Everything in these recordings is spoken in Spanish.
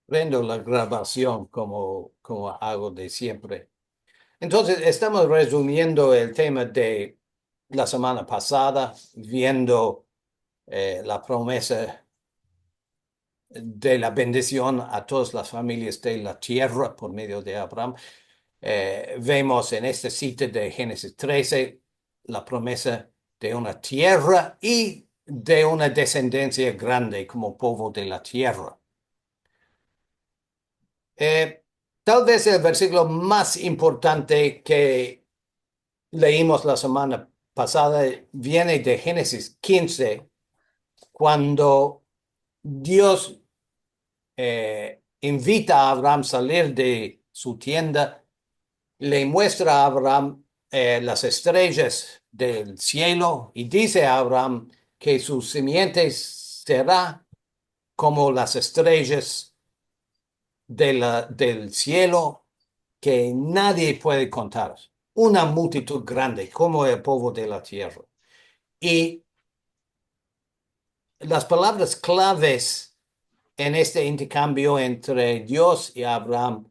Prendo la grabación como hago de siempre. Entonces, estamos resumiendo el tema de la semana pasada, viendo la promesa de la bendición a todas las familias de la tierra por medio de Abraham. Vemos en este sitio de Génesis 13 la promesa de una tierra y de una descendencia grande como polvo de la tierra. Eh, Tal vez el versículo más importante que leímos la semana pasada viene de Génesis 15, cuando Dios invita a Abraham a salir de su tienda, le muestra a Abraham las estrellas del cielo y dice a Abraham que su simiente será como las estrellas del cielo que nadie puede contar. Una multitud grande como el polvo de la tierra. Y las palabras claves en este intercambio entre Dios y Abraham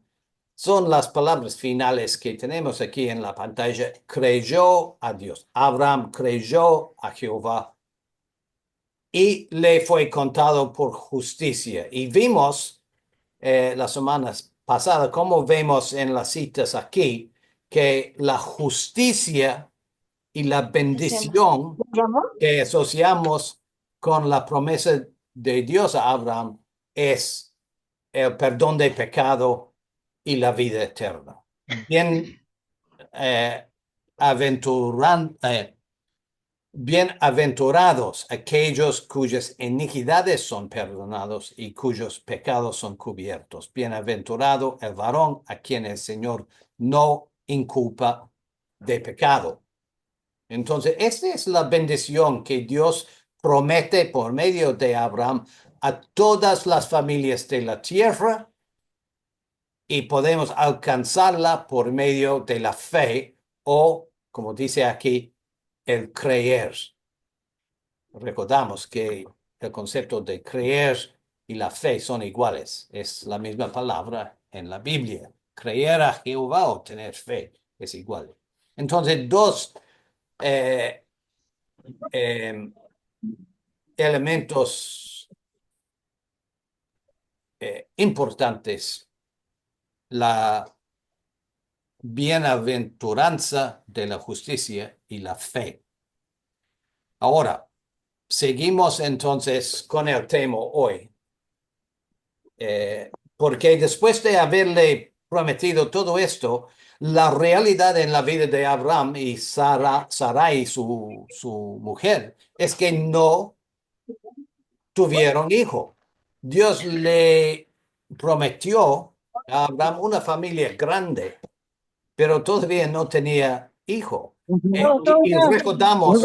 son las palabras finales que tenemos aquí en la pantalla. Creyó a Dios. Abraham creyó a Jehová y le fue contado por justicia. Y vimos las semanas pasadas, como vemos en las citas aquí, que la justicia y la bendición que asociamos con la promesa de Dios a Abraham es el perdón de pecado y la vida eterna. Bien, eh, aventuran, bienaventurados aquellos cuyas iniquidades son perdonados y cuyos pecados son cubiertos. Bienaventurado el varón a quien el Señor no inculpa de pecado. Entonces, esta es la bendición que Dios promete por medio de Abraham a todas las familias de la tierra y podemos alcanzarla por medio de la fe o, como dice aquí, el creer. Recordamos que el concepto de creer y la fe son iguales. Es la misma palabra en la Biblia. Creer a Jehová o tener fe es igual. Entonces, dos eh, eh, elementos importantes. La bienaventuranza de la justicia y la fe. Ahora, seguimos entonces con el tema hoy. Porque después de haberle prometido todo esto, la realidad en la vida de Abraham y Sarai, su mujer, es que no tuvieron hijo. Dios le prometió a Abraham una familia grande, pero todavía no tenía hijo. Y recordamos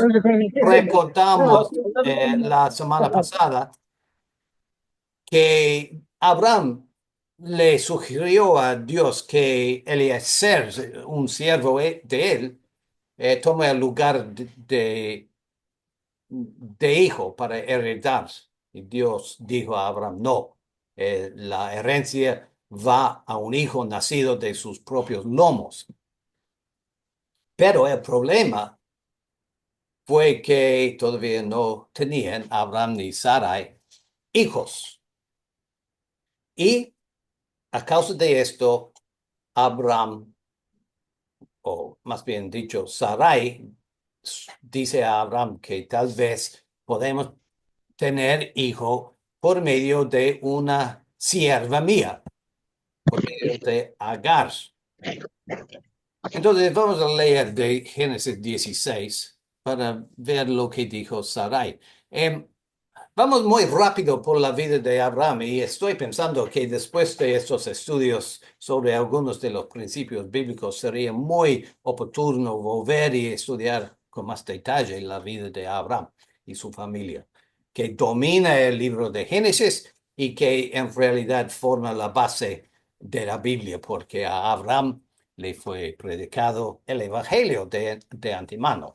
la semana pasada que Abraham le sugirió a Dios que Eliezer, un siervo de él, tome el lugar de hijo para heredar. Y Dios dijo a Abraham, no, la herencia va a un hijo nacido de sus propios lomos. Pero el problema fue que todavía no tenían Abraham ni Sarai hijos. Y a causa de esto, Abraham, o más bien dicho, Sarai, dice a Abraham que tal vez podemos tener hijo por medio de una sierva mía, por medio de Agar. Entonces vamos a leer de Génesis 16 para ver lo que dijo Sarai. Vamos muy rápido por la vida de Abraham y estoy pensando que después de estos estudios sobre algunos de los principios bíblicos sería muy oportuno volver y estudiar con más detalle la vida de Abraham y su familia, que domina el libro de Génesis y que en realidad forma la base de la Biblia, porque a Abraham le fue predicado el Evangelio de antemano.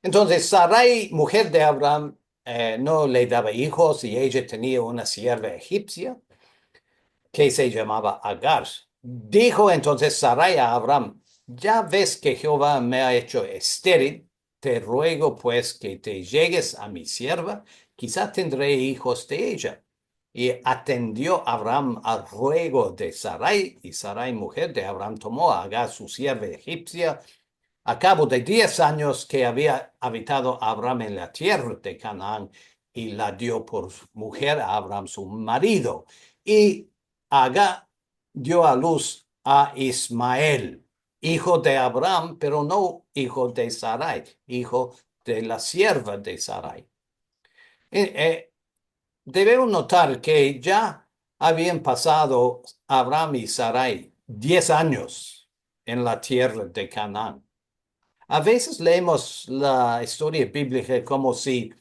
Entonces, Sarai, mujer de Abraham, no le daba hijos y ella tenía una sierva egipcia. que se llamaba Agar. Dijo entonces Sarai a Abraham, ya ves que Jehová me ha hecho estéril, te ruego pues que te llegues a mi sierva, quizá tendré hijos de ella. Y atendió Abraham al ruego de Sarai, y Sarai, mujer de Abraham, tomó a Agar, su sierva egipcia. A cabo de 10 años que había habitado Abraham en la tierra de Canaán, y la dio por mujer a Abraham, su marido. Y Agar dio a luz a Ismael, hijo de Abraham, pero no hijo de Sarai, hijo de la sierva de Sarai. Eh, eh, Debemos notar que ya habían pasado Abraham y Sarai 10 años en la tierra de Canaán. A veces leemos la historia bíblica como si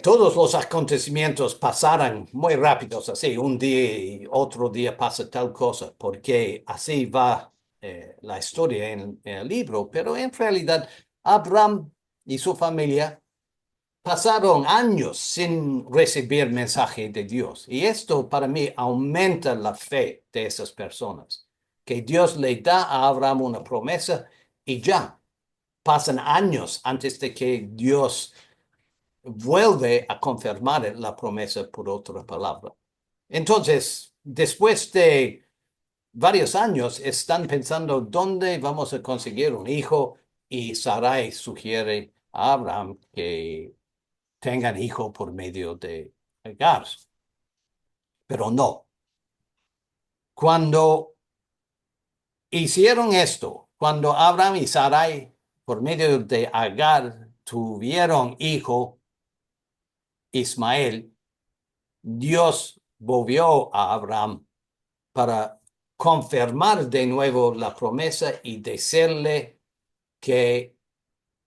todos los acontecimientos pasaran muy rápidos, así un día y otro día pasa tal cosa, porque así va la historia en el libro, pero en realidad Abraham y su familia pasaron años sin recibir mensaje de Dios. Y esto para mí aumenta la fe de esas personas, que Dios le da a Abraham una promesa y ya pasan años antes de que Dios vuelve a confirmar la promesa por otra palabra. Entonces, después de varios años, están pensando dónde vamos a conseguir un hijo, y Sarai sugiere a Abraham que tengan hijo por medio de Agar. Pero no. Cuando hicieron esto, cuando Abraham y Sarai por medio de Agar tuvieron hijo Ismael, Dios volvió a Abraham para confirmar de nuevo la promesa y decirle que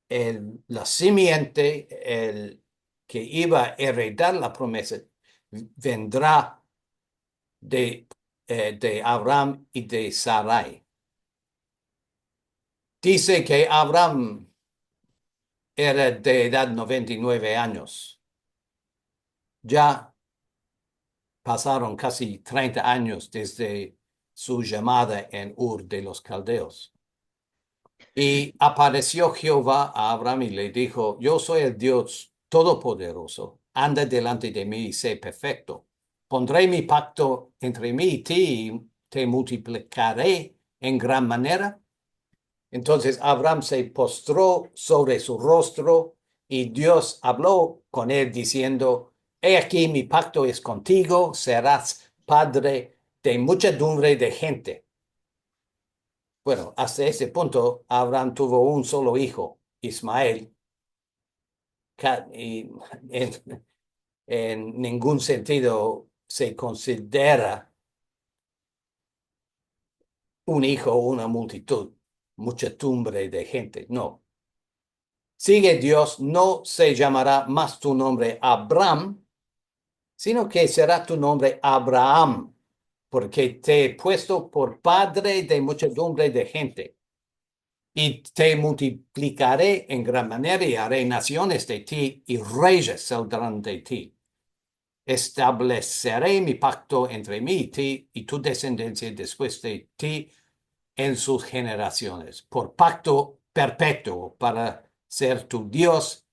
la simiente, el que iba a heredar la promesa, vendrá de Abraham y de Sarai. Dice que Abraham era de edad 99 años. Ya pasaron casi 30 años desde su llamada en Ur de los Caldeos. Y apareció Jehová a Abraham y le dijo, yo soy el Dios todopoderoso, anda delante de mí y sé perfecto. Pondré mi pacto entre mí y ti y te multiplicaré en gran manera. Entonces Abraham se postró sobre su rostro y Dios habló con él diciendo, he aquí mi pacto es contigo, serás padre de muchedumbre de gente. Bueno, hasta ese punto Abraham tuvo un solo hijo, Ismael, y en ningún sentido se considera un hijo o una multitud, muchedumbre de gente, no. Sigue Dios, no se llamará más tu nombre Abraham, sino que será tu nombre Abraham, porque te he puesto por padre de muchedumbre de gente. Y te multiplicaré en gran manera y haré naciones de ti y reyes saldrán de ti. Estableceré mi pacto entre mí y ti y tu descendencia después de ti en sus generaciones, por pacto perpetuo para ser tu Dios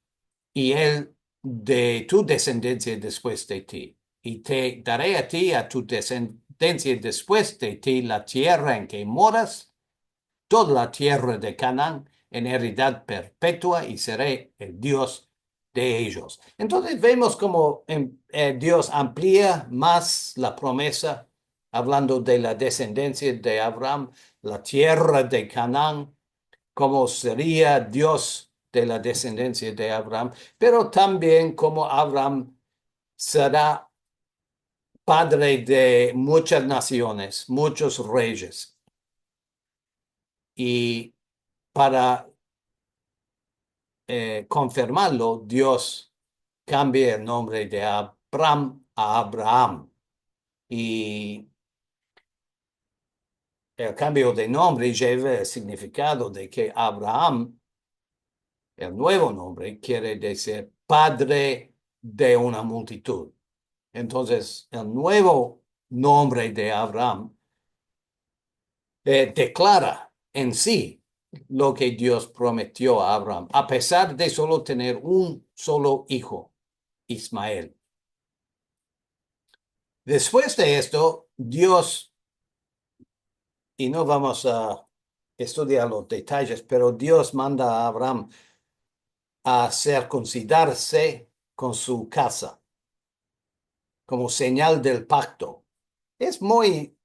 y él de tu descendencia después de ti. Y te daré a ti, a tu descendencia después de ti, la tierra en que moras, toda la tierra de Canaán, en heredad perpetua, y seré el Dios de ellos. Entonces vemos cómo Dios amplía más la promesa, hablando de la descendencia de Abraham, la tierra de Canaán, cómo sería Dios de la descendencia de Abraham, pero también cómo Abraham será padre de muchas naciones, muchos reyes. Y para confirmarlo, Dios cambia el nombre de Abraham a Abraham. Y el cambio de nombre lleva el significado de que Abraham, el nuevo nombre, quiere decir padre de una multitud. Entonces, el nuevo nombre de Abraham declara en sí lo que Dios prometió a Abraham, a pesar de solo tener un solo hijo, Ismael. Después de esto, Dios, y no vamos a estudiar los detalles, pero Dios manda a Abraham a circuncidarse con su casa como señal del pacto.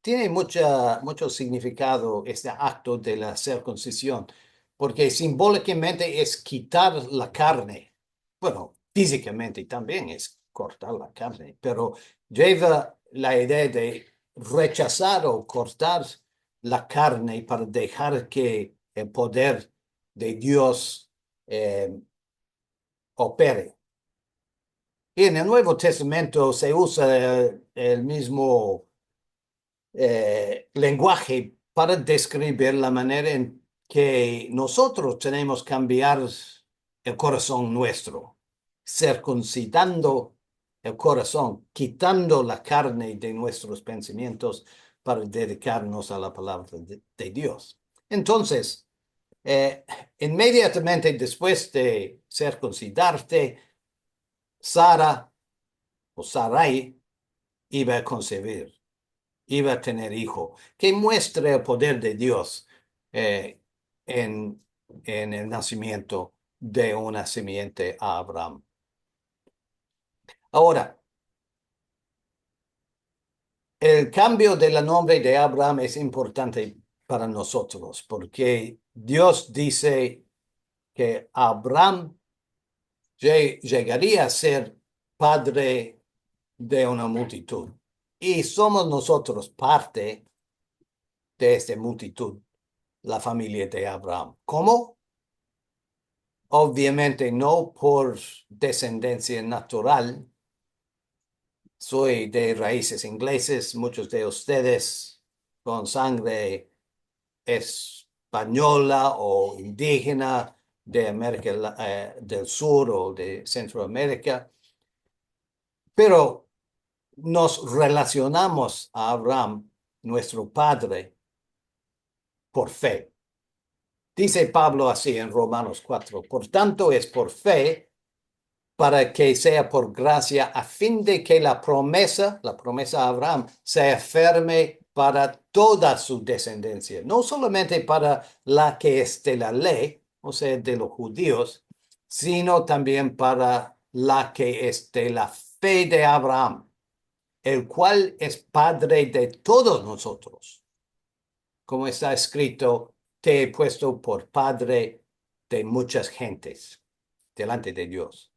Tiene mucho significado este acto de la circuncisión, porque simbólicamente es quitar la carne. Bueno, físicamente también es cortar la carne, pero lleva la idea de rechazar o cortar la carne para dejar que el poder de Dios opere. Y en el Nuevo Testamento se usa el mismo lenguaje para describir la manera en que nosotros tenemos que cambiar el corazón nuestro, circuncidando el corazón, quitando la carne de nuestros pensamientos para dedicarnos a la palabra de Dios. Entonces, eh, inmediatamente después de circuncidarte, Sara o Sarai iba a concebir, iba a tener hijo, que muestre el poder de Dios eh, en, en el nacimiento de una simiente a Abraham. Ahora, el cambio del nombre de Abraham es importante para nosotros porque Dios dice que Abraham llegaría a ser padre de una multitud y somos nosotros parte de esta multitud, la familia de Abraham. ¿Cómo? Obviamente no por descendencia natural. Soy de raíces ingleses, muchos de ustedes con sangre española o indígena de América del Sur o de Centroamérica, pero nos relacionamos a Abraham, nuestro padre, por fe. Dice Pablo así en Romanos 4. Por tanto, es por fe para que sea por gracia, a fin de que la promesa a Abraham, sea firme para toda su descendencia, no solamente para la que es de la ley, o sea, de los judíos, sino también para la que es de la fe de Abraham, el cual es padre de todos nosotros. Como está escrito, te he puesto por padre de muchas gentes delante de Dios.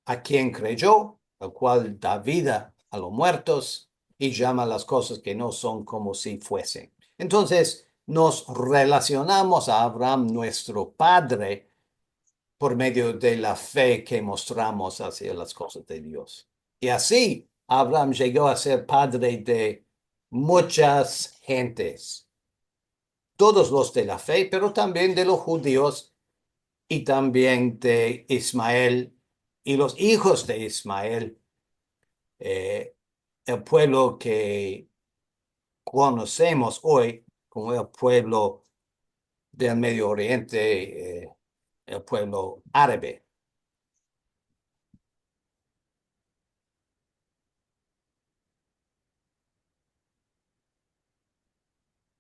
A quien creyó, al cual da vida a los muertos y llama las cosas que no son como si fuesen. Entonces, nos relacionamos a Abraham, nuestro padre, por medio de la fe que mostramos hacia las cosas de Dios. Y así, Abraham llegó a ser padre de muchas gentes, todos los de la fe, pero también de los judíos y también de Ismael y los hijos de Ismael, eh, el pueblo que conocemos hoy como el pueblo del Medio Oriente, el pueblo árabe.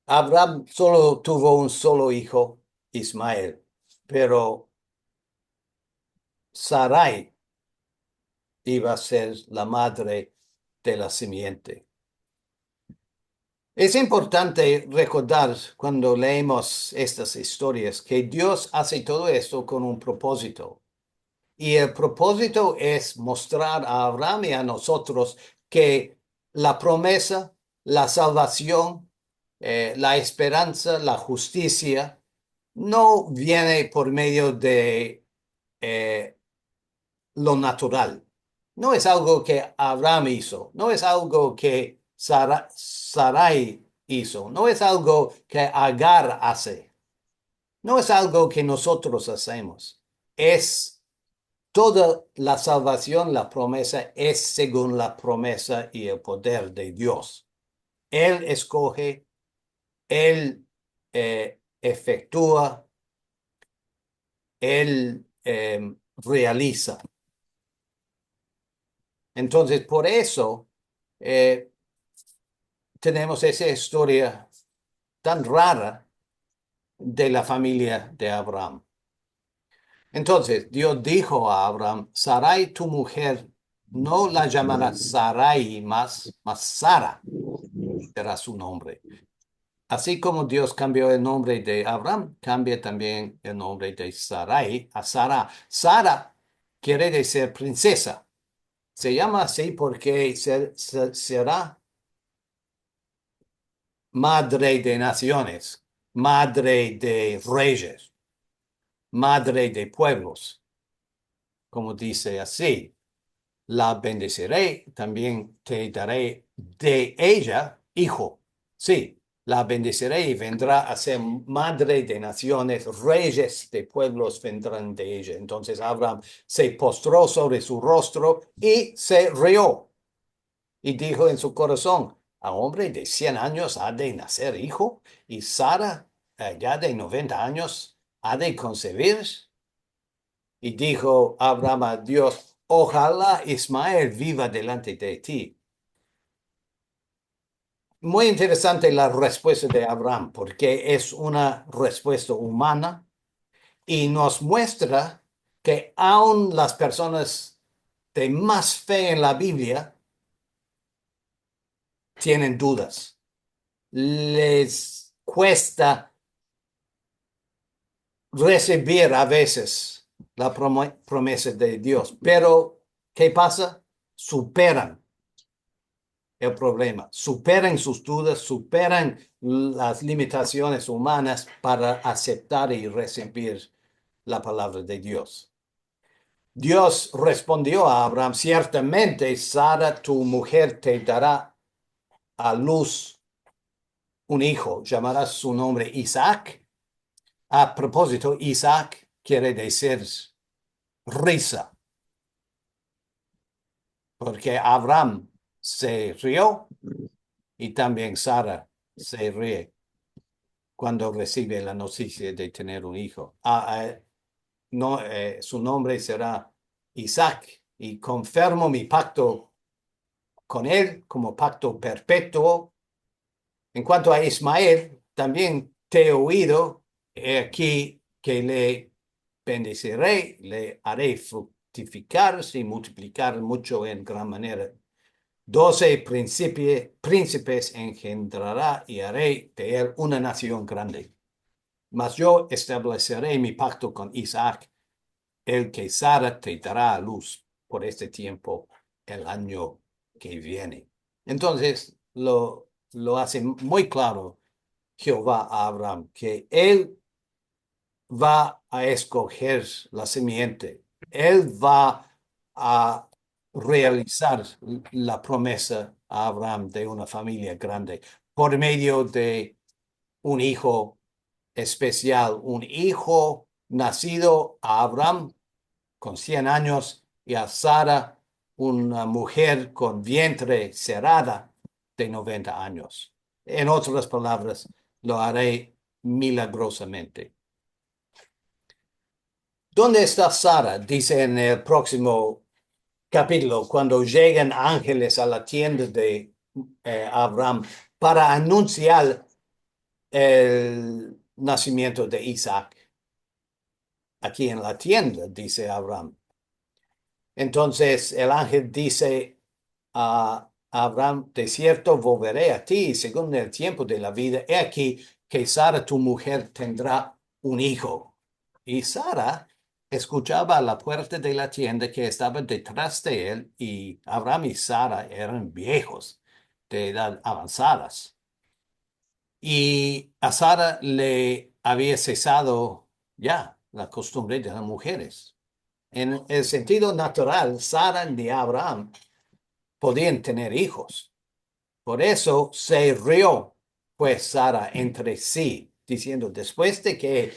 Abraham solo tuvo un solo hijo, Ismael, pero Sarai iba a ser la madre de la simiente. Es importante recordar cuando leemos estas historias que Dios hace todo esto con un propósito. Y el propósito es mostrar a Abraham y a nosotros que la promesa, la salvación, la esperanza, la justicia, no viene por medio de eh, lo natural. No es algo que Abraham hizo, no es algo que Sarai hizo, no es algo que Agar hace, no es algo que nosotros hacemos. Es toda la salvación, la promesa es según la promesa y el poder de Dios. Él escoge, Él efectúa, Él realiza. Entonces, por eso tenemos esa historia tan rara de la familia de Abraham. Entonces, Dios dijo a Abraham, Sarai, tu mujer, no la llamarás Sarai más Sara será su nombre. Así como Dios cambió el nombre de Abraham, cambia también el nombre de Sarai a Sara. Sara quiere decir princesa. Se llama así porque será madre de naciones, madre de reyes, madre de pueblos, como dice así. La bendeciré, también te daré de ella hijo. Sí, la bendeciré y vendrá a ser madre de naciones, reyes de pueblos vendrán de ella. Entonces Abraham se postró sobre su rostro y se rió y dijo en su corazón, a hombre de 100 años ha de nacer hijo y Sara, ya de 90 años, ha de concebir. Y dijo Abraham a Dios, ojalá Ismael viva delante de ti. Muy interesante la respuesta de Abraham, porque es una respuesta humana y nos muestra que aun las personas de más fe en la Biblia tienen dudas. Les cuesta recibir a veces la promesa de Dios, pero ¿qué pasa? Superan el problema, superan sus dudas, superan las limitaciones humanas para aceptar y recibir la palabra de Dios. Dios respondió a Abraham, ciertamente Sara, tu mujer, te dará a luz un hijo, llamarás su nombre Isaac. A propósito, Isaac quiere decir risa, porque Abraham se rió y también Sara se ríe cuando recibe la noticia de tener un hijo. No, su nombre será Isaac y confirmo mi pacto con él como pacto perpetuo. En cuanto a Ismael, también te he oído aquí que le bendeciré, le haré fructificarse y multiplicar mucho en gran manera. 12 príncipes engendrará y haré de él una nación grande. Mas yo estableceré mi pacto con Isaac, el que Sara te dará a luz por este tiempo, el año que viene. Entonces lo hace muy claro Jehová a Abraham, que él va a escoger la simiente, él va a realizar la promesa a Abraham de una familia grande por medio de un hijo especial, un hijo nacido a Abraham con 100 años y a Sara, una mujer con vientre cerrada de 90 años. En otras palabras, lo haré milagrosamente. ¿Dónde está Sara? Dice en el próximo capítulo, cuando llegan ángeles a la tienda de Abraham para anunciar el nacimiento de Isaac. Aquí en la tienda, dice Abraham. Entonces el ángel dice a Abraham, de cierto volveré a ti según el tiempo de la vida. He aquí que Sara, tu mujer, tendrá un hijo. Y Sara escuchaba a la puerta de la tienda que estaba detrás de él y Abraham y Sara eran viejos, de edad avanzadas. Y a Sara le había cesado ya la costumbre de las mujeres. En el sentido natural, Sara ni Abraham podían tener hijos. Por eso se rió, pues Sara entre sí, diciendo, después de que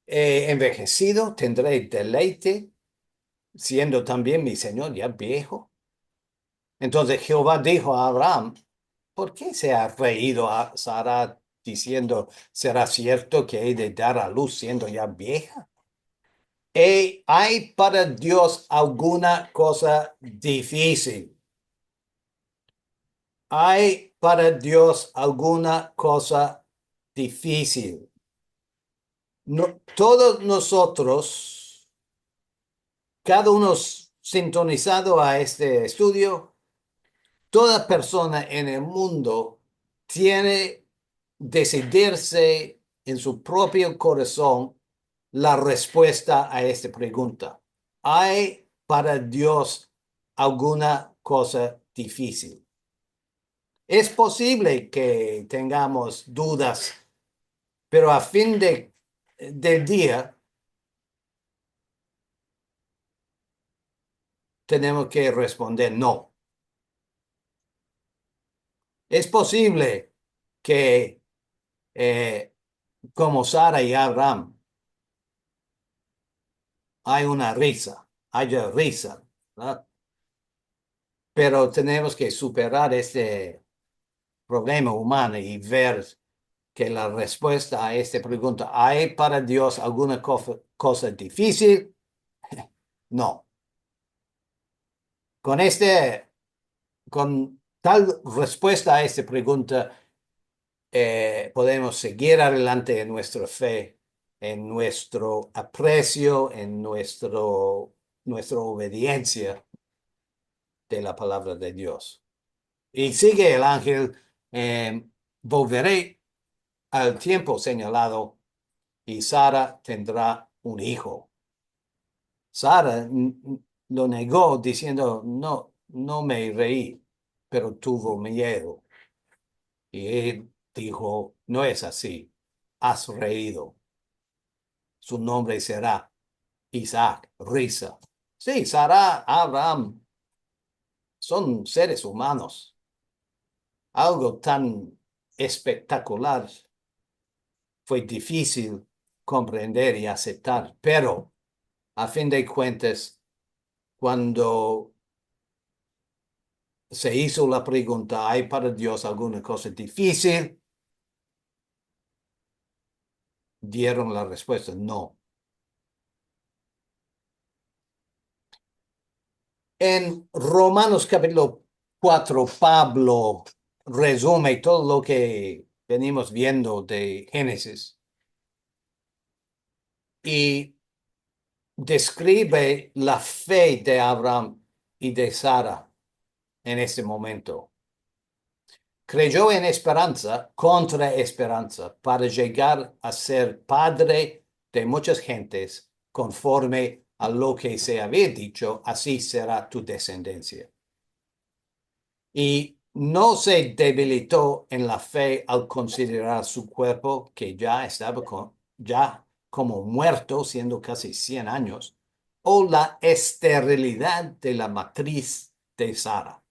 he envejecido, tendré deleite siendo también mi Señor ya viejo. Entonces Jehová dijo a Abraham, ¿por qué se ha reído a Sara diciendo, ¿será cierto que he de dar a luz siendo ya vieja? ¿Hay para Dios alguna cosa difícil? ¿Hay para Dios alguna cosa difícil? No, todos nosotros, cada uno sintonizado a este estudio, toda persona en el mundo tiene decidirse en su propio corazón la respuesta a esta pregunta. ¿Hay para Dios alguna cosa difícil? Es posible que tengamos dudas, pero a fin del día tenemos que responder no. Es posible que, como Sara y Abraham, haya risa, ¿verdad? Pero tenemos que superar este problema humano y ver que la respuesta a esta pregunta, ¿hay para Dios alguna cosa difícil? No. Con con tal respuesta a esta pregunta, podemos seguir adelante en nuestra fe, en nuestro aprecio, en nuestra obediencia de la palabra de Dios. Y sigue el ángel, eh, volveré al tiempo señalado y Sara tendrá un hijo. Sara lo negó diciendo, no, no me reí, pero tuvo miedo. Y él dijo, no es así, has reído. Su nombre será Isaac, risa. Sí, Sara, Abraham son seres humanos. Algo tan espectacular fue difícil comprender y aceptar, pero a fin de cuentas, cuando se hizo la pregunta, ¿hay para Dios alguna cosa difícil? Dieron la respuesta, no. En Romanos capítulo 4, Pablo resume todo lo que venimos viendo de Génesis y describe la fe de Abraham y de Sara en ese momento. Creyó en esperanza contra esperanza para llegar a ser padre de muchas gentes conforme a lo que se había dicho, así será tu descendencia. Y no se debilitó en la fe al considerar su cuerpo que ya estaba ya como muerto, siendo casi 100 años, o la esterilidad de la matriz de Sara.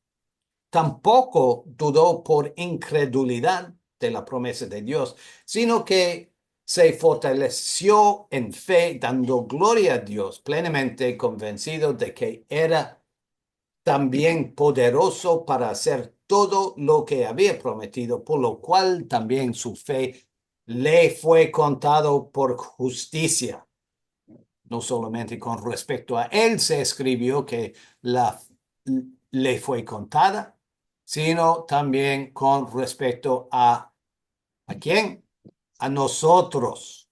Tampoco dudó por incredulidad de la promesa de Dios, sino que se fortaleció en fe, dando gloria a Dios, plenamente convencido de que era también poderoso para hacer todo lo que había prometido, por lo cual también su fe le fue contado por justicia. No solamente con respecto a él se escribió que la le fue contada, sino también con respecto ¿a quién? A nosotros.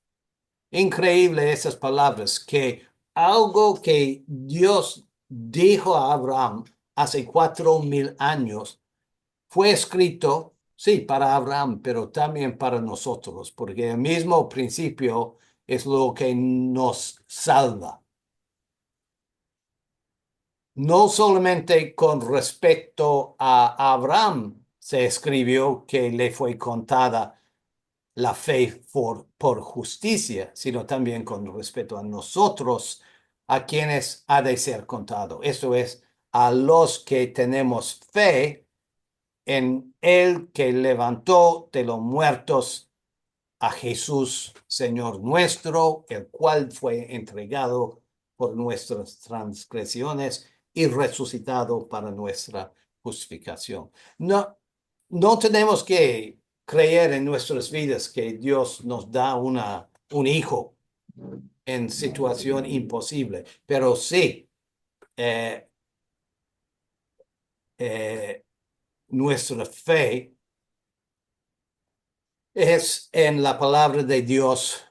Increíble esas palabras, que algo que Dios dijo a Abraham hace 4000 años fue escrito, sí, para Abraham, pero también para nosotros, porque el mismo principio es lo que nos salva. No solamente con respecto a Abraham se escribió que le fue contada la fe por justicia, sino también con respecto a nosotros, a quienes ha de ser contado. Eso es, a los que tenemos fe en el que levantó de los muertos a Jesús, Señor nuestro, el cual fue entregado por nuestras transgresiones y resucitado para nuestra justificación. No tenemos que creer en nuestras vidas que Dios nos da un hijo en situación imposible, pero sí, eh, eh, nuestra fe es en la palabra de Dios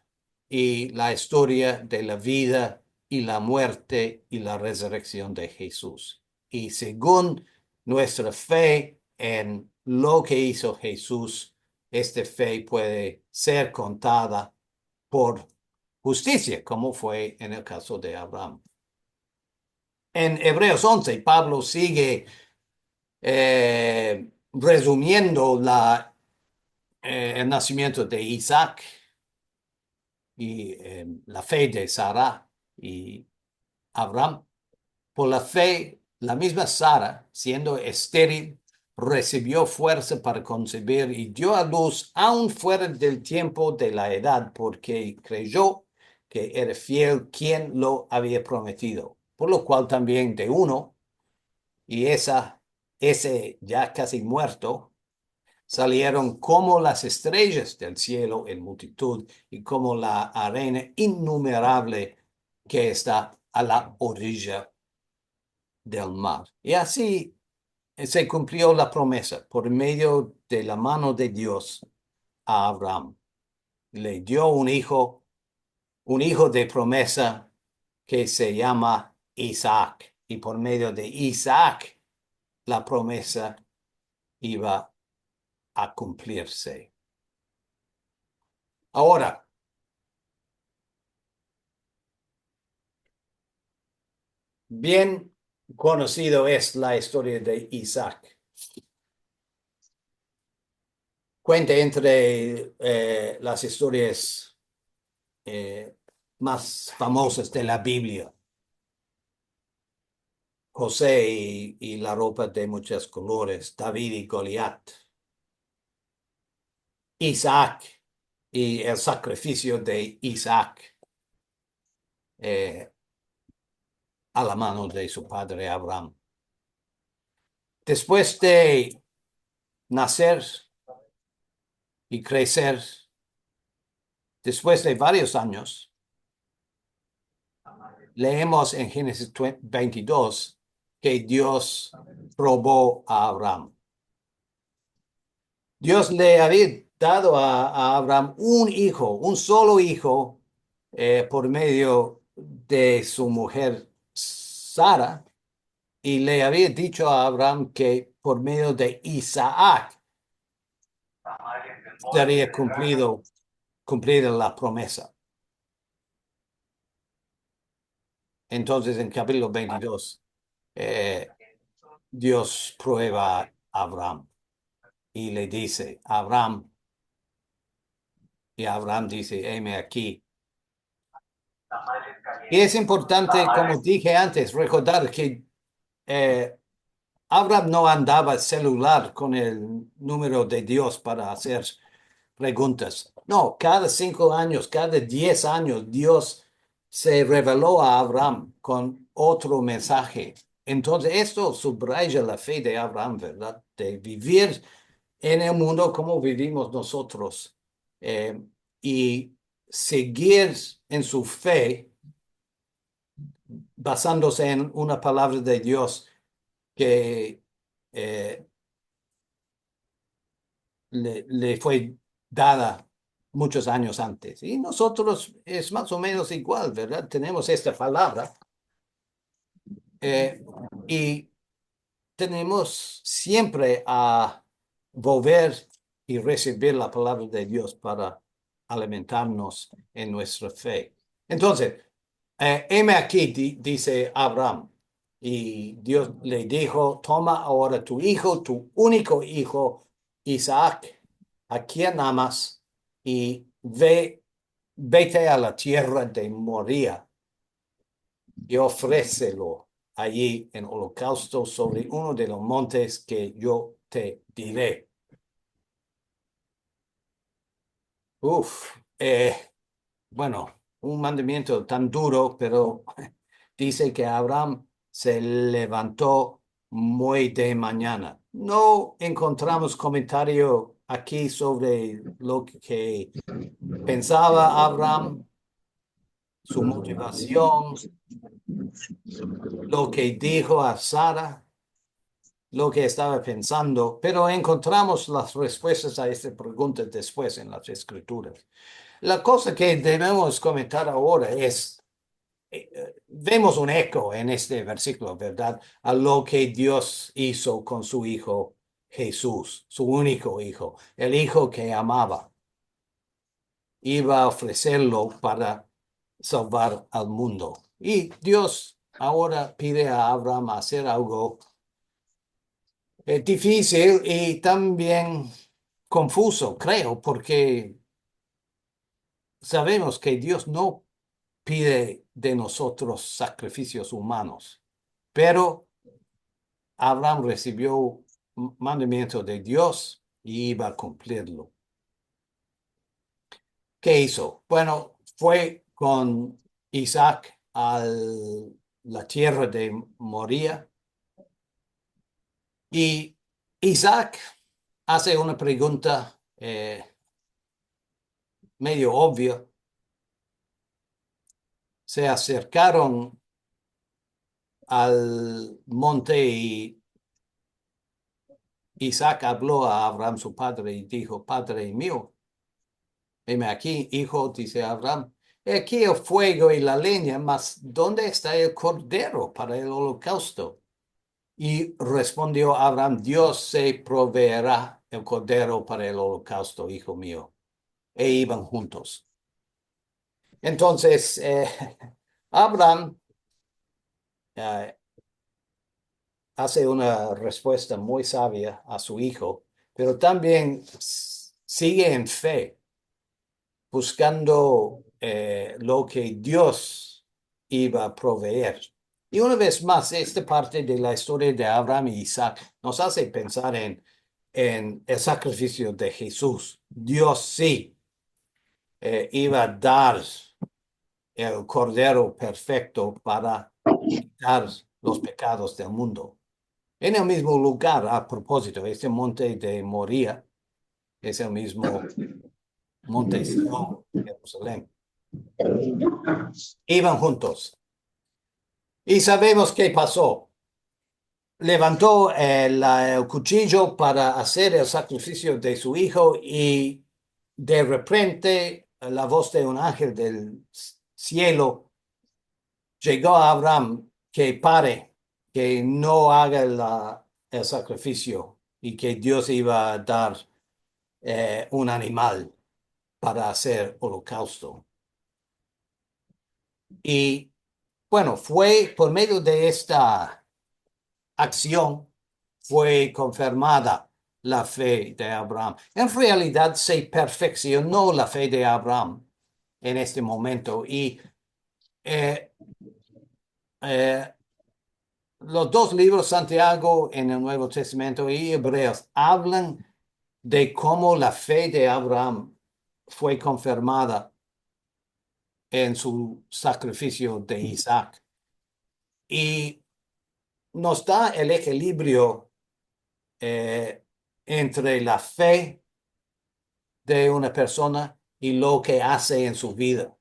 y la historia de la vida y la muerte y la resurrección de Jesús. Y según nuestra fe en lo que hizo Jesús, esta fe puede ser contada por justicia, como fue en el caso de Abraham. En Hebreos 11, Pablo sigue resumiendo el nacimiento de Isaac y la fe de Sara y Abraham. Por la fe, la misma Sara, siendo estéril, recibió fuerza para concebir y dio a luz aún fuera del tiempo de la edad, porque creyó que era fiel quien lo había prometido. Por lo cual también de uno, y ese ya casi muerto, salieron como las estrellas del cielo en multitud y como la arena innumerable que está a la orilla del mar. Y así se cumplió la promesa por medio de la mano de Dios a Abraham. Le dio un hijo de promesa que se llama Isaac. Y por medio de Isaac, la promesa iba a cumplirse. Ahora, bien conocido es la historia de Isaac. Cuenta entre las historias eh, más famosas de la Biblia. José y la ropa de muchos colores, David y Goliat, Isaac y el sacrificio de Isaac eh, a la mano de su padre Abraham. Después de nacer y crecer, después de varios años, leemos en Génesis 22 que Dios probó a Abraham. Dios le había dado a Abraham un hijo, un solo hijo, por medio de su mujer Sara, y le había dicho a Abraham que por medio de Isaac sería cumplida la promesa. Entonces, en capítulo 22, eh, Dios prueba a Abraham y le dice, Abraham, y Abraham dice, heme aquí. Y es importante, como dije antes, recordar que eh, Abraham no andaba celular con el número de Dios para hacer preguntas. No, cada 5 años, cada 10 años, Dios se reveló a Abraham con otro mensaje. Entonces, esto subraya la fe de Abraham, ¿verdad? De vivir en el mundo como vivimos nosotros y seguir en su fe basándose en una palabra de Dios que eh, le fue dada muchos años antes. Y nosotros es más o menos igual, ¿verdad? Tenemos esta palabra eh, y tenemos siempre a volver y recibir la palabra de Dios para alimentarnos en nuestra fe. Entonces, heme aquí, dice Abraham, y Dios le dijo, toma ahora tu hijo, tu único hijo, Isaac, a quien amas, y vete a la tierra de Moría y ofrécelo allí en holocausto sobre uno de los montes que yo te diré. Uf, bueno, un mandamiento tan duro, pero dice que Abraham se levantó muy de mañana. No encontramos comentario aquí sobre lo que pensaba Abraham, su motivación, lo que dijo a Sara, lo que estaba pensando, pero encontramos las respuestas a esta pregunta después en las Escrituras. La cosa que debemos comentar ahora es, vemos un eco en este versículo, ¿verdad? A lo que Dios hizo con su Hijo Jesús, su único Hijo, el Hijo que amaba. Iba a ofrecerlo para salvar al mundo. Y Dios ahora pide a Abraham hacer algo difícil y también confuso, creo, porque sabemos que Dios no pide de nosotros sacrificios humanos, pero Abraham recibió un mandamiento de Dios y iba a cumplirlo. ¿Qué hizo? Bueno, fue con Isaac a la tierra de Moría y Isaac hace una pregunta medio obvia. Se acercaron al monte y Isaac habló a Abraham, su padre, y dijo, Padre mío, heme aquí, hijo, dice Abraham, he aquí el fuego y la leña, mas ¿dónde está el cordero para el holocausto? Y respondió Abraham, Dios se proveerá el cordero para el holocausto, hijo mío. E iban juntos. Entonces, Abraham eh, hace una respuesta muy sabia a su hijo, pero también sigue en fe, buscando lo que Dios iba a proveer. Y una vez más, esta parte de la historia de Abraham y Isaac nos hace pensar en el sacrificio de Jesús. Dios sí iba a dar el cordero perfecto para quitar los pecados del mundo. En el mismo lugar, a propósito, este monte de Moría es el mismo monte Sión, Jerusalén. Iban juntos. Y sabemos qué pasó. Levantó el cuchillo para hacer el sacrificio de su hijo y de repente la voz de un ángel del cielo llegó a Abraham que pare, que no haga el sacrificio y que Dios iba a dar un animal para hacer holocausto. Y bueno, fue por medio de esta acción, fue confirmada la fe de Abraham. En realidad se perfeccionó la fe de Abraham en este momento y eh, eh, los dos libros, Santiago en el Nuevo Testamento y Hebreos, hablan de cómo la fe de Abraham fue confirmada en su sacrificio de Isaac. Y nos da el equilibrio eh, entre la fe de una persona y lo que hace en su vida.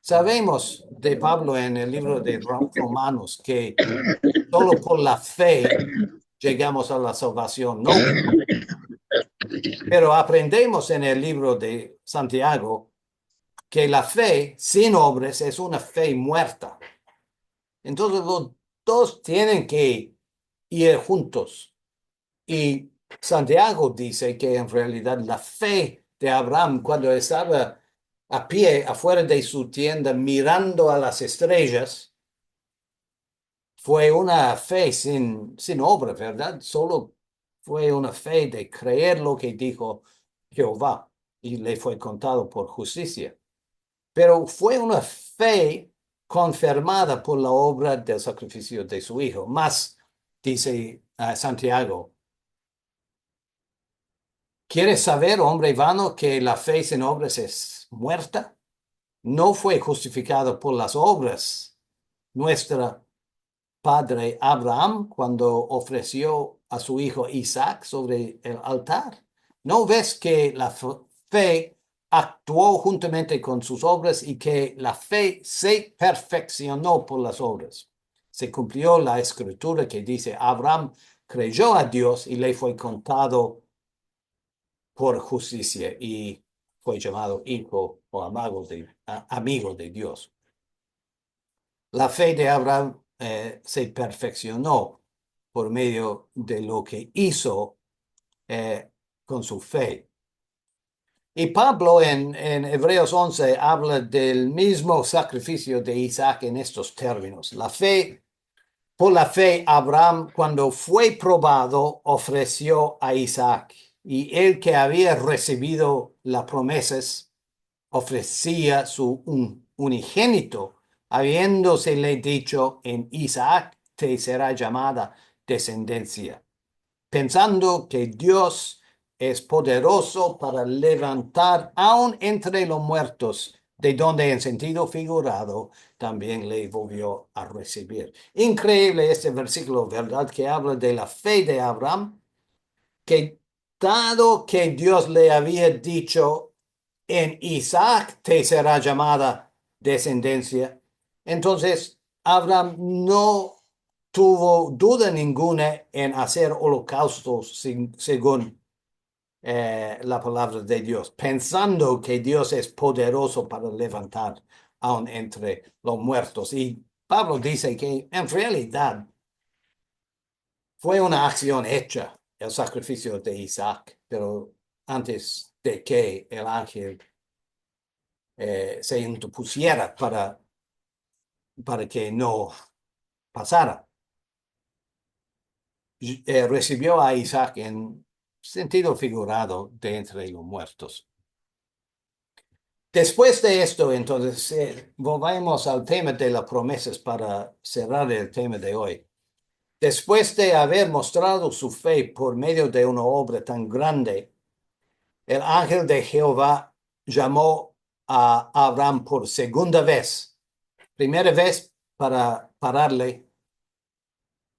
Sabemos de Pablo en el libro de Romanos que solo por la fe llegamos a la salvación, no, pero aprendemos en el libro de Santiago que la fe sin obras es una fe muerta. Entonces los dos tienen que ir juntos. Y Santiago dice que en realidad la fe de Abraham cuando estaba a pie afuera de su tienda mirando a las estrellas fue una fe sin obra, ¿verdad? Solo fue una fe de creer lo que dijo Jehová y le fue contado por justicia. Pero fue una fe confirmada por la obra del sacrificio de su hijo. Más, dice Santiago, ¿quieres saber, hombre vano, que la fe sin obras es muerta? No fue justificado por las obras, nuestro padre Abraham cuando ofreció a su hijo Isaac sobre el altar? ¿No ves que la fe actuó juntamente con sus obras y que la fe se perfeccionó por las obras? Se cumplió la escritura que dice, Abraham creyó a Dios y le fue contado por justicia y fue llamado hijo o amigo de Dios. La fe de Abraham se perfeccionó por medio de lo que hizo con su fe. Y Pablo en Hebreos 11 habla del mismo sacrificio de Isaac en estos términos. Por la fe, Abraham, cuando fue probado, ofreció a Isaac. Y el que había recibido las promesas ofrecía su unigénito, habiéndosele dicho, en Isaac te será llamada descendencia, pensando que Dios es poderoso para levantar aún entre los muertos, de donde en sentido figurado también le volvió a recibir. Increíble este versículo, ¿verdad? Que habla de la fe de Abraham, que dado que Dios le había dicho, en Isaac te será llamada descendencia, entonces Abraham no tuvo duda ninguna en hacer holocaustos según la palabra de Dios, pensando que Dios es poderoso para levantar aún entre los muertos. Y Pablo dice que en realidad fue una acción hecha, el sacrificio de Isaac, pero antes de que el ángel se interpusiera para que no pasara. Recibió a Isaac en sentido figurado de entre los muertos. Después de esto, entonces, volvemos al tema de las promesas para cerrar el tema de hoy. Después de haber mostrado su fe por medio de una obra tan grande, el ángel de Jehová llamó a Abraham por segunda vez. Primera vez para pararle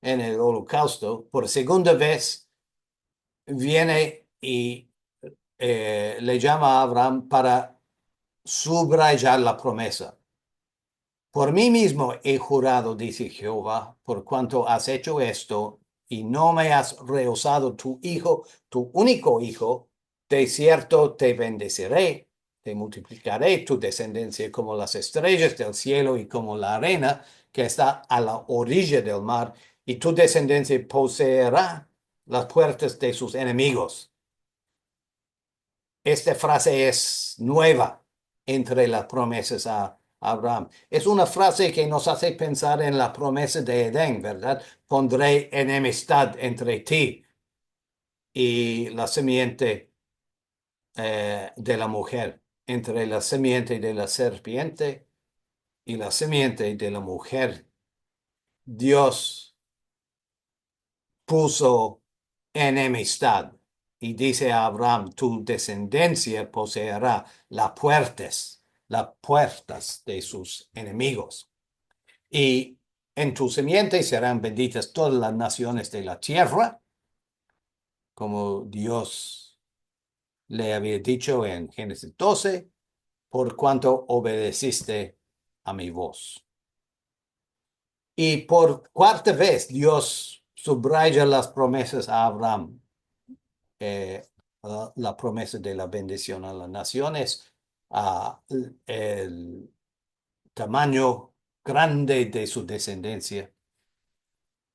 en el holocausto, por segunda vez viene y le llama a Abraham para subrayar la promesa. Por mí mismo he jurado, dice Jehová, por cuanto has hecho esto y no me has rehusado tu hijo, tu único hijo, de cierto te bendeciré, te multiplicaré tu descendencia como las estrellas del cielo y como la arena que está a la orilla del mar, y tu descendencia poseerá las puertas de sus enemigos. Esta frase es nueva entre las promesas a Abraham. Es una frase que nos hace pensar en la promesa de Edén, ¿verdad? Pondré enemistad entre ti y la simiente de la mujer, entre la simiente de la serpiente y la simiente de la mujer. Dios puso enemistad y dice a Abraham, tu descendencia poseerá las puertas de sus enemigos. Y en tu simiente serán benditas todas las naciones de la tierra, como Dios le había dicho en Génesis 12, por cuanto obedeciste a mi voz. Y por cuarta vez Dios subraya las promesas a Abraham. La promesa de la bendición a las naciones, el tamaño grande de su descendencia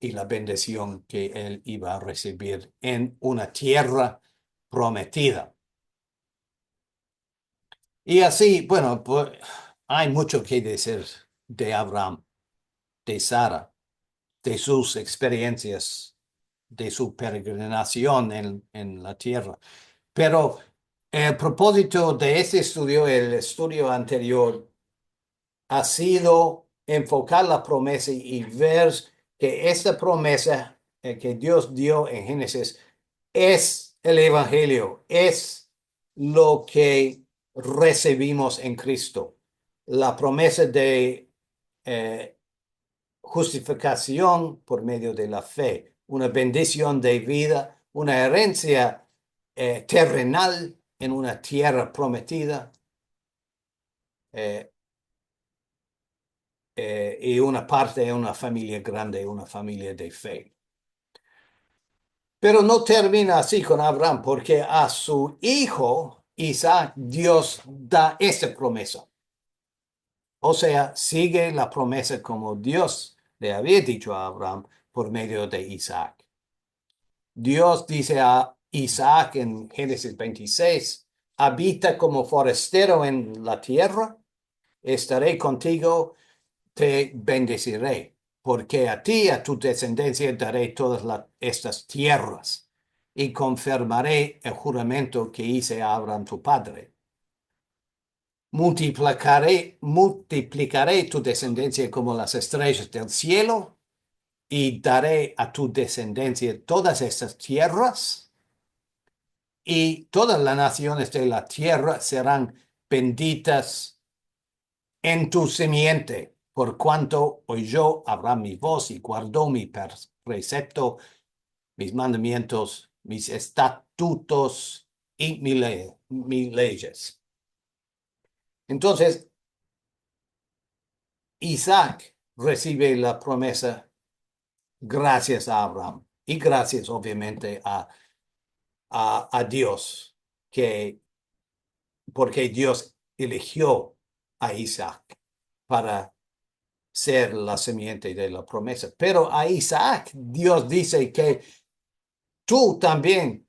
y la bendición que él iba a recibir en una tierra prometida. Y así, bueno, pues, hay mucho que decir de Abraham, de Sara, de sus experiencias, de su peregrinación en la tierra. Pero el propósito de este estudio, el estudio anterior, ha sido enfocar la promesa y ver que esta promesa que Dios dio en Génesis es el Evangelio, es lo que recibimos en Cristo. La promesa de justificación por medio de la fe, una bendición de vida, una herencia terrenal en una tierra prometida eh, y una parte de una familia grande, una familia de fe. Pero no termina así con Abraham, porque a su hijo Isaac Dios da esta promesa. O sea, sigue la promesa como Dios le había dicho a Abraham por medio de Isaac. Dios dice a Isaac en Génesis 26, habita como forastero en la tierra, estaré contigo, te bendeciré, porque a ti y a tu descendencia daré todas estas tierras y confirmaré el juramento que hice a Abraham tu padre. Multiplicaré tu descendencia como las estrellas del cielo y daré a tu descendencia todas estas tierras y todas las naciones de la tierra serán benditas en tu simiente, por cuanto oyó Abraham mi voz y guardó mi precepto, mis mandamientos, mis estatutos y mis leyes. Entonces, Isaac recibe la promesa gracias a Abraham y gracias obviamente a Dios, porque Dios eligió a Isaac para ser la simiente de la promesa. Pero a Isaac Dios dice que tú también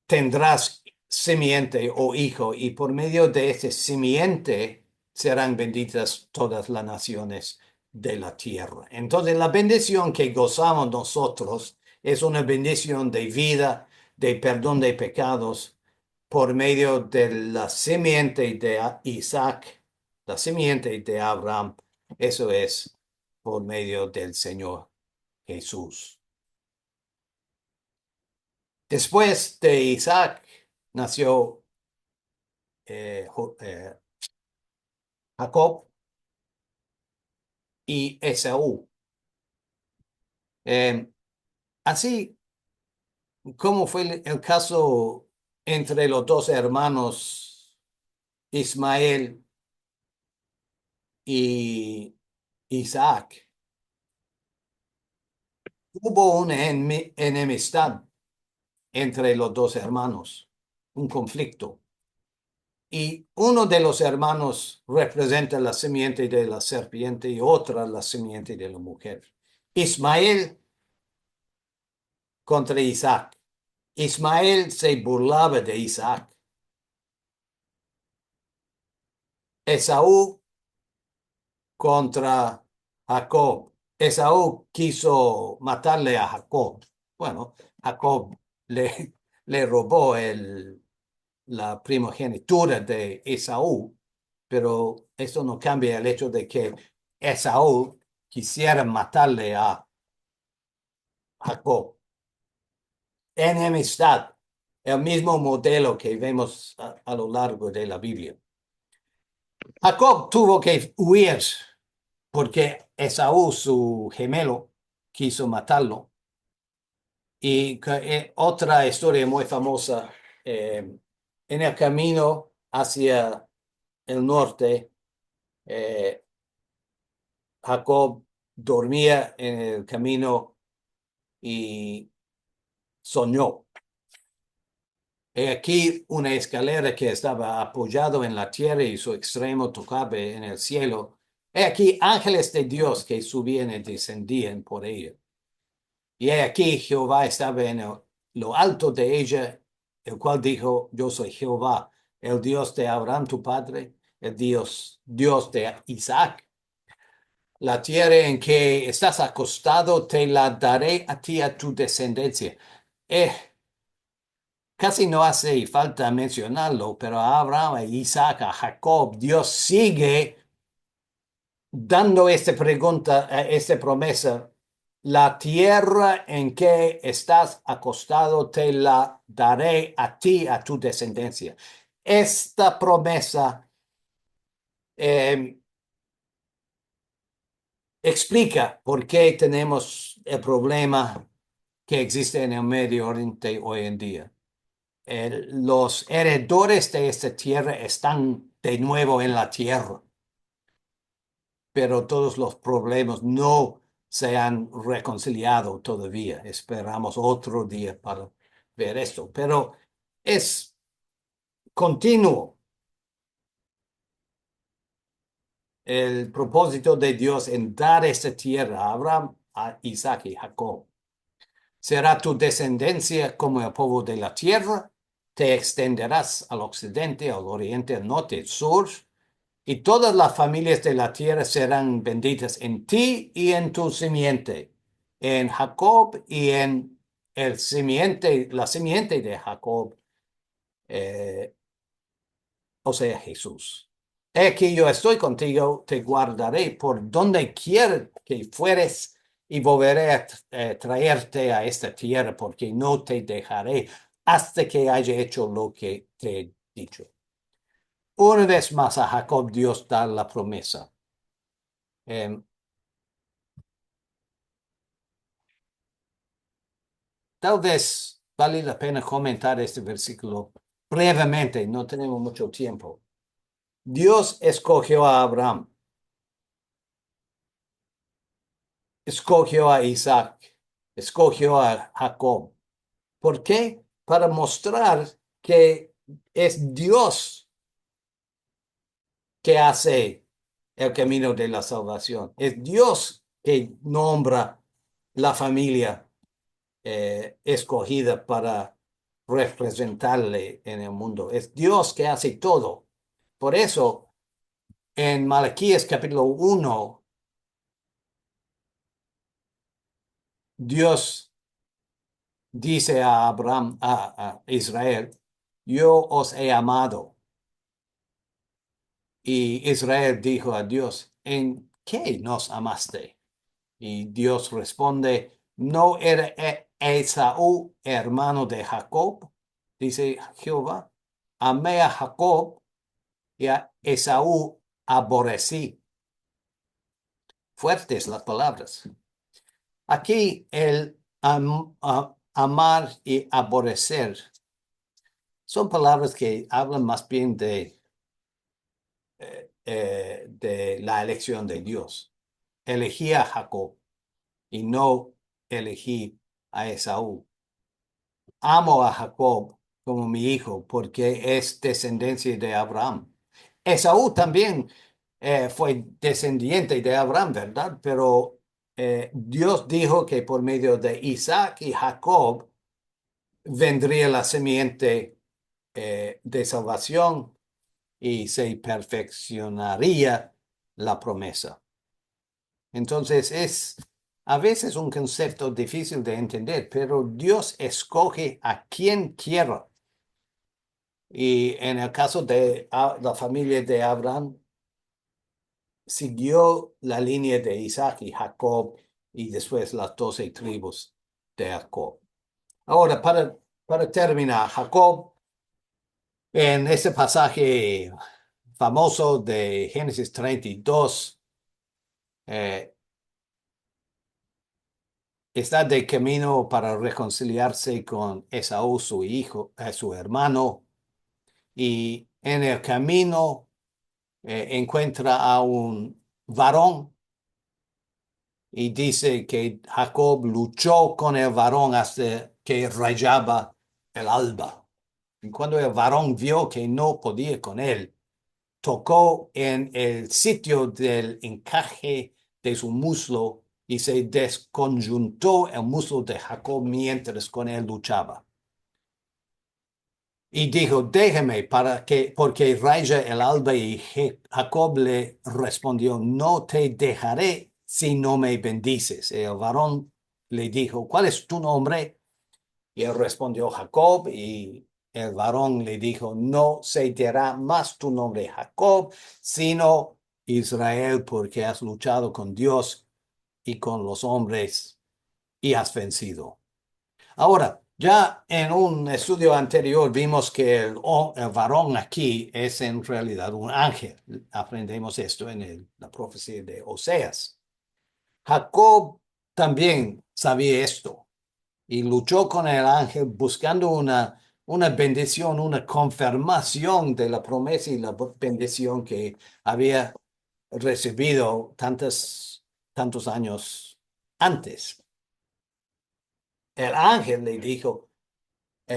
tendrás simiente o hijo y por medio de ese simiente serán benditas todas las naciones de la tierra. Entonces la bendición que gozamos nosotros es una bendición de vida, de perdón de pecados por medio de la simiente de Isaac, la simiente de Abraham. Eso es por medio del Señor Jesús. Después de Isaac nació eh, Jacob y Esaú. Eh, así como fue el caso entre los dos hermanos Ismael y Isaac, hubo una enemistad entre los dos hermanos, un conflicto. Y uno de los hermanos representa la simiente de la serpiente y otra la simiente de la mujer. Ismael contra Isaac. Ismael se burlaba de Isaac. Esaú contra Jacob. Esaú quiso matarle a Jacob. Bueno, Jacob le robó la primogenitura de Esaú, pero eso no cambia el hecho de que Esaú quisiera matarle a Jacob. Enemistad, el mismo modelo que vemos a lo largo de la Biblia. Jacob tuvo que huir porque Esaú, su gemelo, quiso matarlo. Y otra historia muy famosa, en el camino hacia el norte, eh, Jacob dormía en el camino y soñó. He aquí una escalera que estaba apoyado en la tierra y su extremo tocaba en el cielo. He aquí ángeles de Dios que subían y descendían por ella. Y he aquí Jehová estaba en lo alto de ella, el cual dijo, yo soy Jehová, el Dios de Abraham tu padre, el Dios de Isaac. La tierra en que estás acostado te la daré a ti, a tu descendencia. Eh, Casi no hace falta mencionarlo, pero a Abraham, a Isaac, a Jacob, Dios sigue dando esta promesa. La tierra en que estás acostado te la daré a ti, a tu descendencia. Esta promesa eh, explica por qué tenemos el problema que existe en el Medio Oriente hoy en día. Los heredores de esta tierra están de nuevo en la tierra, pero todos los problemas no se han reconciliado todavía. Esperamos otro día para ver esto, pero es continuo el propósito de Dios en dar esta tierra a Abraham, a Isaac y Jacob. Será tu descendencia como el polvo de la tierra, te extenderás al occidente, al oriente, al norte, al sur, y todas las familias de la tierra serán benditas en ti y en tu simiente, en Jacob y en el simiente, la simiente de Jacob, eh, o sea, Jesús. He aquí yo estoy contigo, te guardaré por donde quiera que fueres y volveré a traerte a esta tierra porque no te dejaré hasta que haya hecho lo que te he dicho. Una vez más a Jacob Dios da la promesa. Eh, Tal vez vale la pena comentar este versículo brevemente, no tenemos mucho tiempo. Dios escogió a Abraham, escogió a Isaac, escogió a Jacob. ¿Por qué? Para mostrar que es Dios que hace el camino de la salvación. Es Dios que nombra la familia escogida para representarle en el mundo. Es Dios que hace todo. Por eso, en Malaquías capítulo 1, Dios dice a Abraham, a Israel, yo os he amado. Y Israel dijo a Dios, ¿en qué nos amaste? Y Dios responde, ¿no era Esaú hermano de Jacob? Dice Jehová, amé a Jacob y a Esaú aborrecí. Fuertes las palabras. Aquí el amar y aborrecer son palabras que hablan más bien de la elección de Dios. Elegí a Jacob y no elegí a Esaú. Amo a Jacob como mi hijo porque es descendencia de Abraham. Esaú también fue descendiente de Abraham, ¿verdad? Pero Dios dijo que por medio de Isaac y Jacob vendría la simiente de salvación y se perfeccionaría la promesa. Entonces es a veces un concepto difícil de entender, pero Dios escoge a quien quiera. Y en el caso de la familia de Abraham, siguió la línea de Isaac y Jacob y después las 12 tribus de Jacob. Ahora, para terminar, Jacob, en ese pasaje famoso de Génesis 32, eh, está de camino para reconciliarse con Esaú, su hijo, su hermano, y en el camino encuentra a un varón y dice que Jacob luchó con el varón hasta que rayaba el alba. Y cuando el varón vio que no podía con él, tocó en el sitio del encaje de su muslo y se desconjuntó el muslo de Jacob mientras con él luchaba. Y dijo, déjeme porque raya el alba. Y Jacob le respondió, no te dejaré si no me bendices. El varón le dijo, ¿cuál es tu nombre? Y él respondió, Jacob. Y el varón le dijo, no se dirá más tu nombre Jacob, sino Israel, porque has luchado con Dios y con los hombres y has vencido. Ahora, ya en un estudio anterior vimos que el varón aquí es en realidad un ángel. Aprendemos esto en la profecía de Oseas. Jacob también sabía esto y luchó con el ángel buscando una bendición, una confirmación de la promesa y la bendición que había recibido tantos años antes. El ángel le dijo,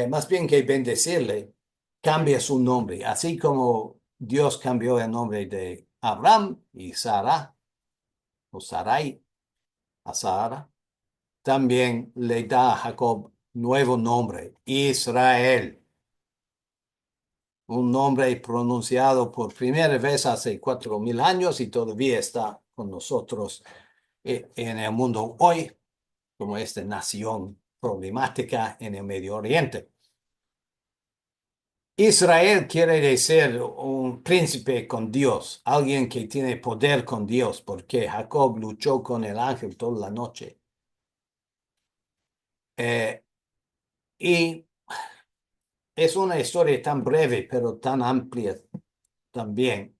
más bien que bendecirle, cambia su nombre, así como Dios cambió el nombre de Abraham y Sara, o Sarai, a Sara, también le da a Jacob nuevo nombre, Israel, un nombre pronunciado por primera vez hace 4000 años y todavía está con nosotros en el mundo hoy como esta nación problemática en el Medio Oriente. Israel quiere decir un príncipe con Dios, alguien que tiene poder con Dios, porque Jacob luchó con el ángel toda la noche. Eh, y es una historia tan breve, pero tan amplia también,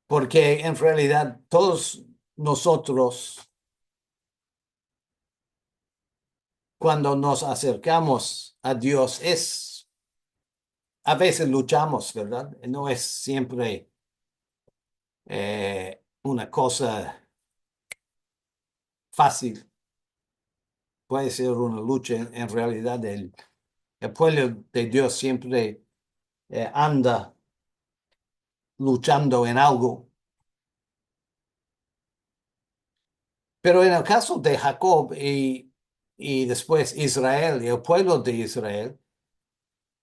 porque en realidad todos nosotros, cuando nos acercamos a Dios, a veces luchamos, ¿verdad? No es siempre una cosa fácil. Puede ser una lucha en realidad. El pueblo de Dios siempre anda luchando en algo. Pero en el caso de Jacob y después Israel y el pueblo de Israel,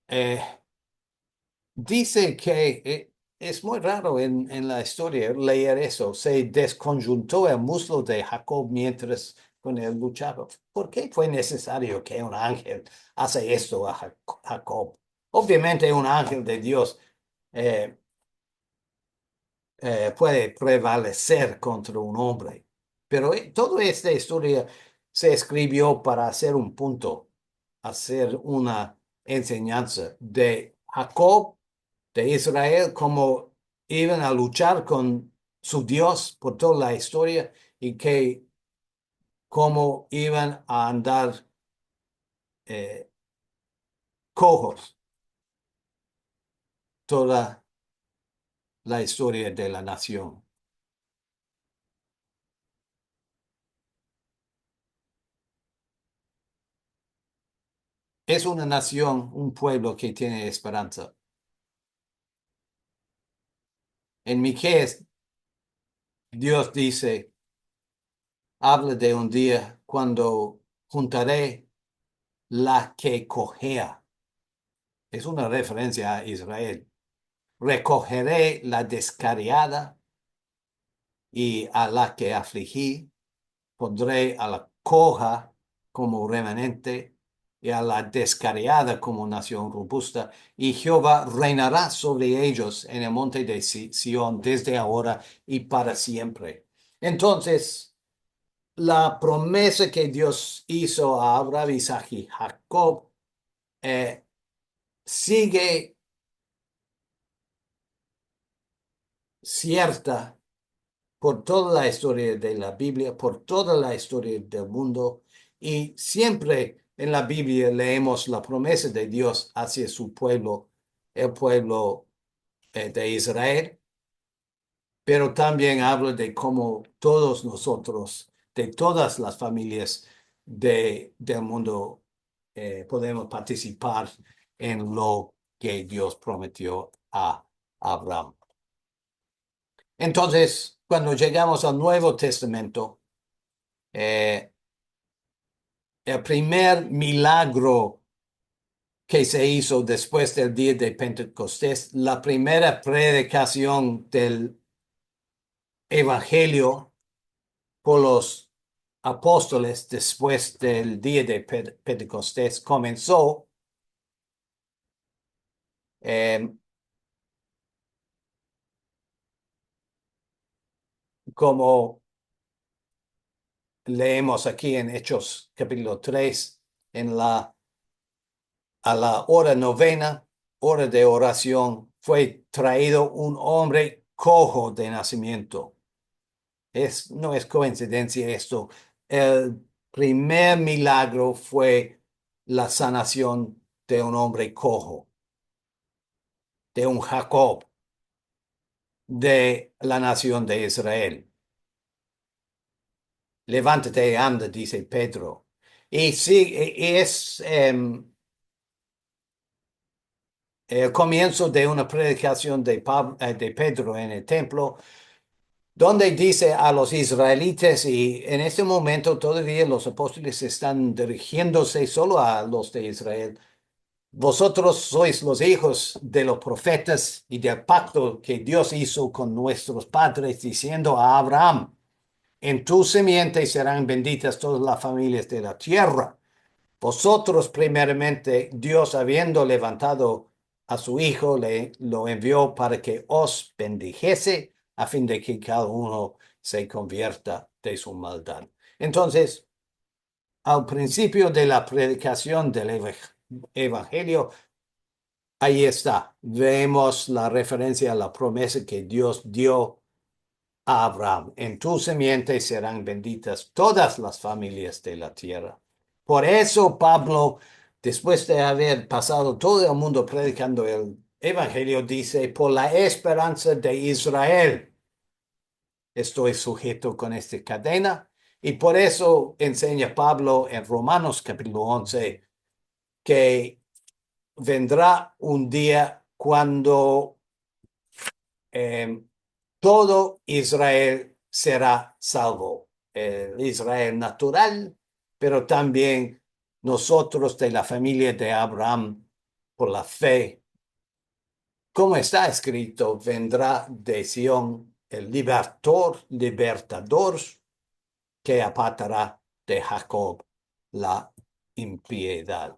eh, dice que es muy raro en la historia leer eso. Se desconjuntó el muslo de Jacob mientras con él luchaba. ¿Por qué fue necesario que un ángel hace esto a Jacob? Obviamente un ángel de Dios eh, puede prevalecer contra un hombre, pero toda esta historia se escribió para hacer un punto, hacer una enseñanza de Jacob de Israel, cómo iban a luchar con su Dios por toda la historia y que cómo iban a andar eh, cojos toda la historia de la nación. Es una nación, un pueblo que tiene esperanza. En Miqueas, Dios dice, habla de un día cuando juntaré la que cojea. Es una referencia a Israel. Recogeré la descarriada y a la que afligí, pondré a la coja como remanente y a la descarriada como nación robusta, y Jehová reinará sobre ellos en el monte de Sión desde ahora y para siempre. Entonces, la promesa que Dios hizo a Abraham, Isaac y Jacob eh, sigue cierta por toda la historia de la Biblia, por toda la historia del mundo. Y siempre en la Biblia leemos la promesa de Dios hacia su pueblo, el pueblo de Israel, pero también habla de cómo todos nosotros, de todas las familias del mundo, podemos participar en lo que Dios prometió a Abraham. Entonces, cuando llegamos al Nuevo Testamento, eh, el primer milagro que se hizo después del día de Pentecostés, la primera predicación del Evangelio por los apóstoles después del día de Pentecostés comenzó eh, como leemos aquí en Hechos capítulo 3, a la hora novena, hora de oración, fue traído un hombre cojo de nacimiento. No es coincidencia esto. El primer milagro fue la sanación de un hombre cojo, de un Jacob, de la nación de Israel. Levántate y anda, dice Pedro. Y sí, es el comienzo de una predicación de Pedro en el templo, donde dice a los israelitas, y en este momento todavía los apóstoles están dirigiéndose solo a los de Israel. Vosotros sois los hijos de los profetas y del pacto que Dios hizo con nuestros padres, diciendo a Abraham, en tu simiente serán benditas todas las familias de la tierra. Vosotros primeramente, Dios habiendo levantado a su Hijo, lo envió para que os bendijese a fin de que cada uno se convierta de su maldad. Entonces, al principio de la predicación del Evangelio, ahí está. Vemos la referencia a la promesa que Dios dio a Abraham. En tu simiente serán benditas todas las familias de la tierra. Por eso Pablo, después de haber pasado todo el mundo predicando el Evangelio, dice, por la esperanza de Israel estoy sujeto con esta cadena. Y por eso enseña Pablo en Romanos capítulo 11 que vendrá un día cuando eh, todo Israel será salvo. Israel natural, pero también nosotros de la familia de Abraham por la fe. Como está escrito, vendrá de Sión el libertador que apartará de Jacob la impiedad.